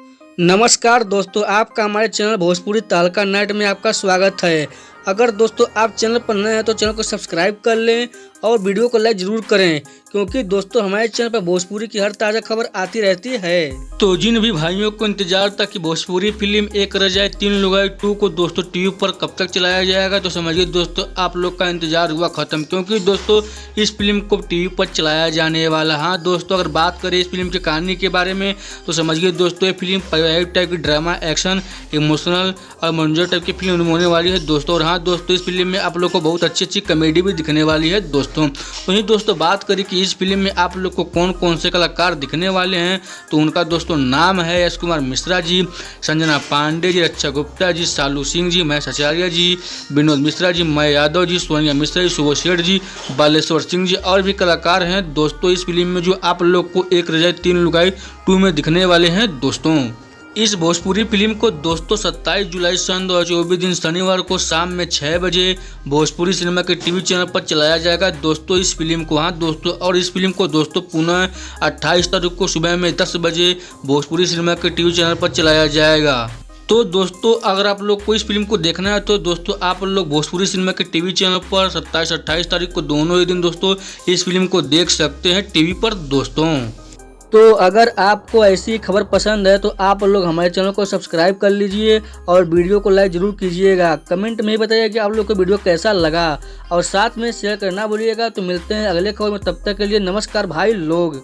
नमस्कार दोस्तों, आपका हमारे चैनल भोजपुरी तहलका नाइट में आपका स्वागत है। अगर दोस्तों आप चैनल पर नए हैं तो चैनल को सब्सक्राइब कर लें और वीडियो को लाइक जरूर करें, क्योंकि दोस्तों हमारे चैनल पर भोजपुरी की हर ताज़ा खबर आती रहती है। तो जिन भी भाइयों को इंतजार था कि भोजपुरी फिल्म एक रजाई तीन लुगाई 2 को दोस्तों टीवी पर कब तक चलाया जाएगा, तो समझिए दोस्तों आप लोग का इंतजार हुआ खत्म, क्योंकि दोस्तों इस फिल्म को टीवी पर चलाया जाने वाला। हाँ दोस्तों, अगर बात करें इस फिल्म की कहानी के बारे में तो समझिए दोस्तों ये फिल्म पारिवारिक टाइप की ड्रामा, एक्शन, इमोशनल और मनोरंजन टाइप की फिल्म होने वाली है दोस्तों। और हाँ दोस्तों, इस फिल्म में आप लोग को बहुत अच्छी अच्छी कॉमेडी भी दिखने वाली है दोस्तों। वहीं दोस्तों बात करें कि इस फिल्म में आप लोग को कौन कौन से कलाकार दिखने वाले हैं, तो उनका दोस्तों नाम है यश कुमार मिश्रा जी, संजना पांडे जी, रक्षा गुप्ता जी, सालू सिंह जी, महेश आचार्य जी, विनोद मिश्रा जी, मय यादव जी, सोनिया मिश्रा जी, शुभ शेठ जी, बालेश्वर सिंह जी और भी कलाकार हैं दोस्तों इस फिल्म में, जो आप लोग को एक रजाई तीन लुगाई 2 में दिखने वाले हैं दोस्तों। इस भोजपुरी फिल्म को दोस्तों 27 जुलाई सन 2024 दिन शनिवार को शाम में 6 बजे भोजपुरी सिनेमा के टीवी चैनल पर चलाया जाएगा दोस्तों इस फिल्म को। हाँ दोस्तों, और इस फिल्म को दोस्तों पुनः 28 तारीख को सुबह में 10 बजे भोजपुरी सिनेमा के टीवी चैनल पर चलाया जाएगा। तो दोस्तों अगर आप लोग को इस फिल्म को देखना है तो दोस्तों आप लोग भोजपुरी सिनेमा के टीवी चैनल पर 27-28 तारीख को दोनों ही दिन दोस्तों इस फिल्म को देख सकते हैं टीवी पर दोस्तों। तो अगर आपको ऐसी खबर पसंद है तो आप लोग हमारे चैनल को सब्सक्राइब कर लीजिए और वीडियो को लाइक जरूर कीजिएगा। कमेंट में ही बताइए कि आप लोग को वीडियो कैसा लगा और साथ में शेयर करना भूलिएगा। तो मिलते हैं अगले खबर में, तब तक के लिए नमस्कार भाई लोग।